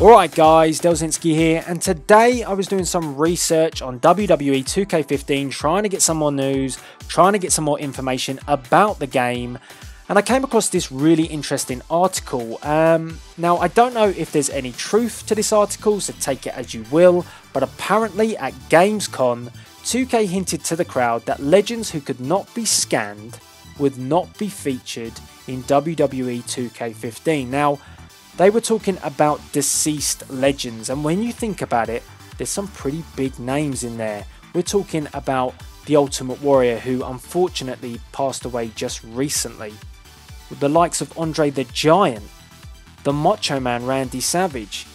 Alright guys, Delzinski here, and today I was doing some research on WWE 2K15, trying to get some more news, trying to get some more information about the game, and I came across this really interesting article. Now I don't know if there's any truth to this article, so take it as you will, but apparently at Gamescom, 2K hinted to the crowd that legends who could not be scanned would not be featured in WWE 2K15. Now, they were talking about deceased legends, and when you think about it, there's some pretty big names in there. We're talking about the Ultimate Warrior, who unfortunately passed away just recently. With the likes of Andre the Giant, the Macho Man Randy Savage,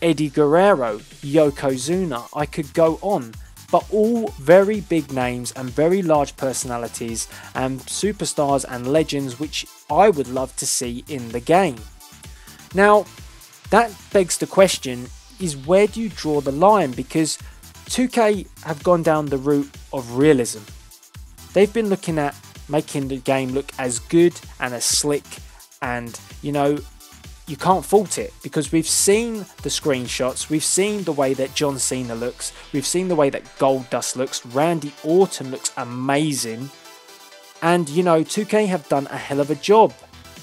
Eddie Guerrero, Yokozuna, I could go on. But all very big names and very large personalities and superstars and legends which I would love to see in the game. Now, that begs the question, is where do you draw the line? Because 2K have gone down the route of realism. They've been looking at making the game look as good and as slick, and you know, you can't fault it because we've seen the screenshots, we've seen the way that John Cena looks, we've seen the way that Goldust looks, Randy Orton looks amazing, and you know, 2K have done a hell of a job.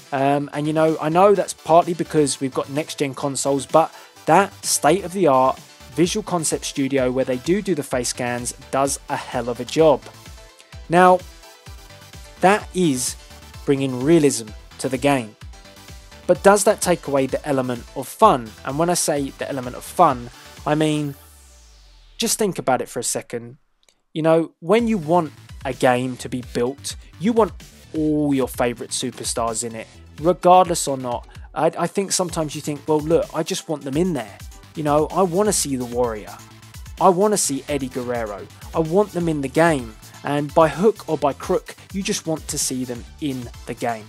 And you know, I know that's partly because we've got next gen consoles, but that state-of-the-art visual concept studio where they do the face scans does a hell of a job. Now, that is bringing realism to the game. But does that take away the element of fun? And when I say the element of fun, I mean, just think about it for a second. You know, when you want a game to be built, you want all your favourite superstars in it, regardless or not. I think sometimes you think, well look, I just want them in there. You know, I want to see the Warrior. I want to see Eddie Guerrero. I want them in the game. And by hook or by crook, you just want to see them in the game.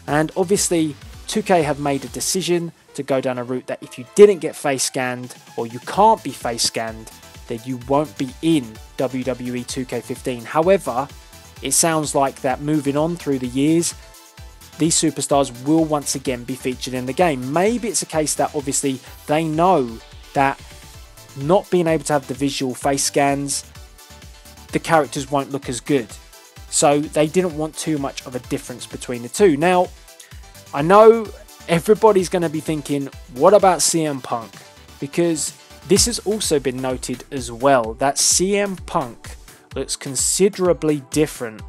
And obviously, 2K have made a decision to go down a route that if you didn't get face scanned, or you can't be face scanned, then you won't be in WWE 2K15. However, it sounds like that moving on through the years, these superstars will once again be featured in the game. Maybe it's a case that obviously they know that not being able to have the visual face scans, the characters won't look as good. So they didn't want too much of a difference between the two. Now, I know everybody's going to be thinking, what about CM Punk? Because this has also been noted as well, that CM Punk looks considerably different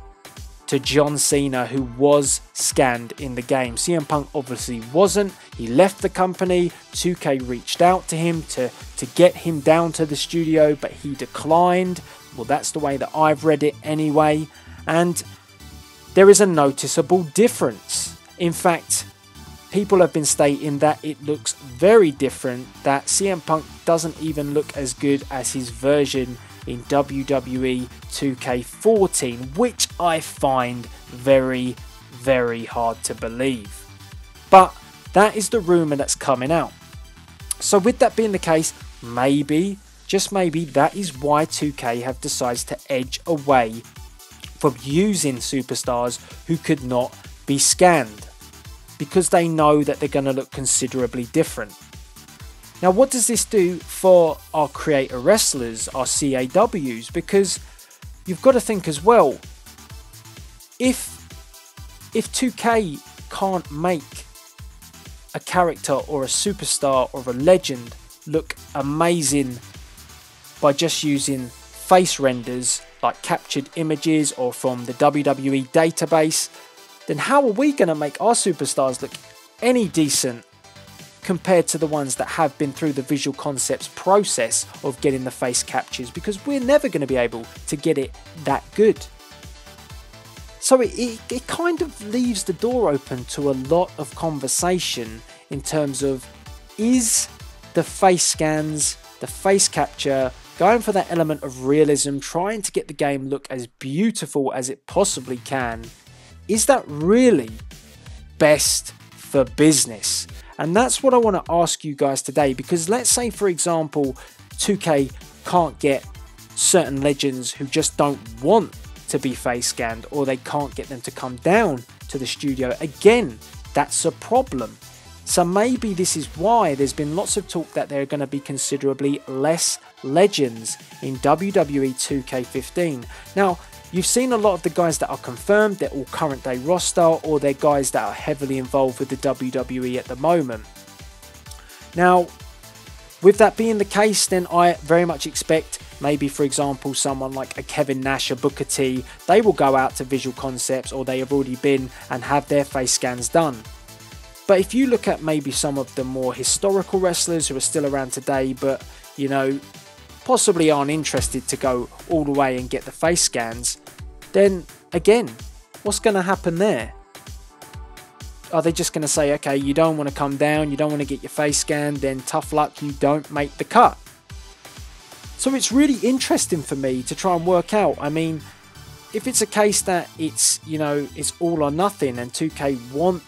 to John Cena, who was scanned in the game. CM Punk obviously wasn't. He left the company. 2K reached out to him to get him down to the studio, but he declined. Well, that's the way that I've read it anyway. And there is a noticeable difference. In fact, people have been stating that it looks very different, that CM Punk doesn't even look as good as his version in WWE 2K14, which I find very, very hard to believe. But that is the rumour that's coming out. So with that being the case, maybe, just maybe, that is why 2K have decided to edge away from using superstars who could not be scanned, because they know that they're going to look considerably different. Now, what does this do for our creator wrestlers, our CAWs? Because you've got to think as well, if 2K can't make a character or a superstar or a legend look amazing by just using face renders like captured images or from the WWE database, then how are we going to make our superstars look any decent compared to the ones that have been through the visual concepts process of getting the face captures? Because we're never going to be able to get it that good. So it kind of leaves the door open to a lot of conversation in terms of, is the face scans, the face capture, going for that element of realism, trying to get the game look as beautiful as it possibly can, is that really best for business? And that's what I want to ask you guys today, because let's say, for example, 2K can't get certain legends who just don't want to be face scanned, or they can't get them to come down to the studio. Again, that's a problem. So maybe this is why there's been lots of talk that there are going to be considerably less legends in WWE 2K15. Now, you've seen a lot of the guys that are confirmed, they're all current day roster, or they're guys that are heavily involved with the WWE at the moment. Now, with that being the case, then I very much expect maybe, for example, someone like a Kevin Nash, a Booker T, they will go out to Visual Concepts, or they have already been and have their face scans done. But if you look at maybe some of the more historical wrestlers who are still around today, but, you know, possibly aren't interested to go all the way and get the face scans, then again, what's going to happen there? Are they just going to say, okay, you don't want to come down, you don't want to get your face scanned, then tough luck, you don't make the cut? So it's really interesting for me to try and work out. I mean, if it's a case that it's, you know, it's all or nothing, and 2K want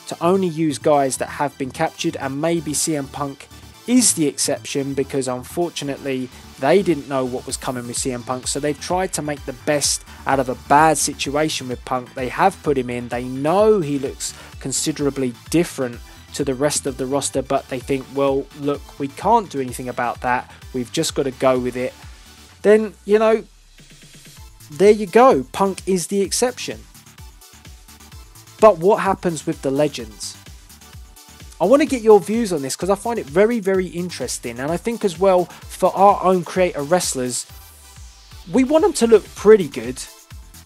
to only use guys that have been captured, and maybe CM Punk is the exception, because unfortunately they didn't know what was coming with CM Punk, so they've tried to make the best out of a bad situation with Punk. They have put him in, they know he looks considerably different to the rest of the roster, but they think, well, look, we can't do anything about that, we've just got to go with it. Then, you know, there you go, Punk is the exception. But what happens with the legends? I want to get your views on this, because I find it very, very interesting. And I think as well, for our own creator wrestlers, we want them to look pretty good.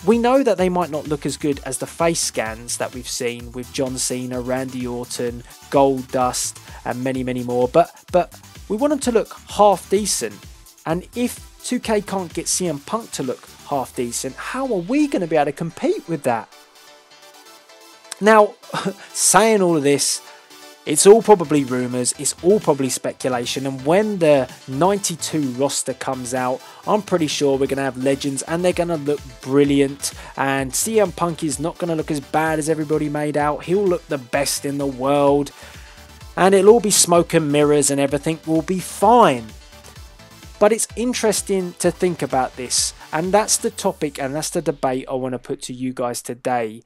We know that they might not look as good as the face scans that we've seen with John Cena, Randy Orton, Goldust, and many, many more. But we want them to look half decent. And if 2K can't get CM Punk to look half decent, how are we going to be able to compete with that? Now, saying all of this, it's all probably rumours, it's all probably speculation, and when the 92 roster comes out, I'm pretty sure we're going to have legends, and they're going to look brilliant, and CM Punk is not going to look as bad as everybody made out. He'll look the best in the world, and it'll all be smoke and mirrors, and everything will be fine. But it's interesting to think about this, and that's the topic, and that's the debate I want to put to you guys today.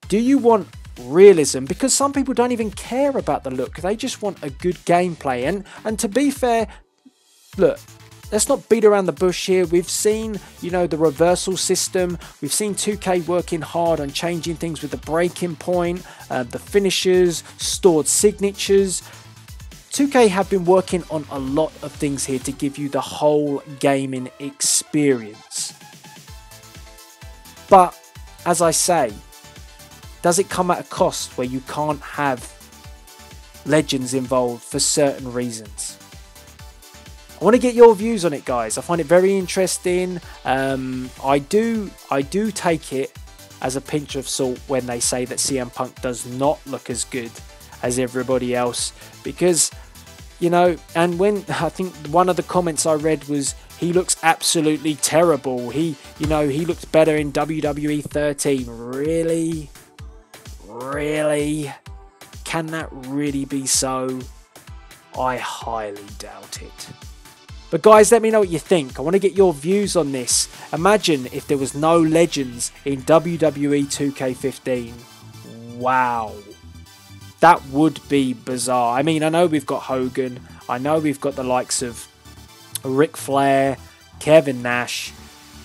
Do you want realism? Because some people don't even care about the look, they just want a good gameplay. And to be fair, look, let's not beat around the bush here. We've seen, you know, the reversal system. We've seen 2K working hard on changing things with the breaking point, the finishers, stored signatures. 2K have been working on a lot of things here to give you the whole gaming experience. But as I say, does it come at a cost where you can't have legends involved for certain reasons? I want to get your views on it, guys. I find it very interesting. I do take it as a pinch of salt when they say that CM Punk does not look as good as everybody else, because, you know, and when I think one of the comments I read was, he looks absolutely terrible. He looked better in WWE 13. Really? Really? Can that really be so? I highly doubt it. But guys, let me know what you think. I want to get your views on this. Imagine if there was no legends in WWE 2K15. Wow. That would be bizarre. I mean, I know we've got Hogan. I know we've got the likes of Ric Flair, Kevin Nash.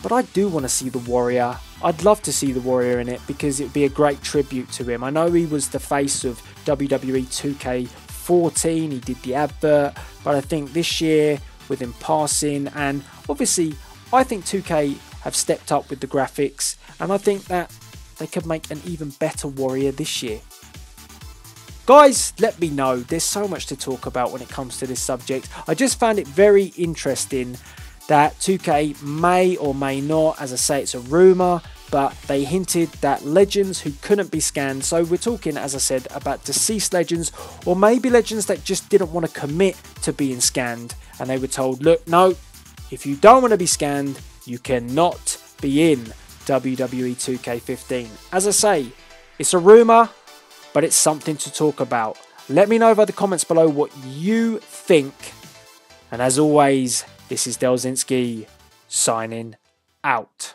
But I do want to see the Warrior. I'd love to see the Warrior in it, because it would be a great tribute to him. I know he was the face of WWE 2K14. He did the advert. But I think this year, with him passing, and obviously I think 2K have stepped up with the graphics, and I think that they could make an even better Warrior this year. Guys, let me know. There's so much to talk about when it comes to this subject. I just found it very interesting that 2K may or may not, as I say, it's a rumour, but they hinted that legends who couldn't be scanned, so we're talking, as I said, about deceased legends, or maybe legends that just didn't want to commit to being scanned, and they were told, look, no, if you don't want to be scanned, you cannot be in WWE 2K15. As I say, it's a rumour, but it's something to talk about. Let me know by the comments below what you think, and as always, this is Delzinski signing out.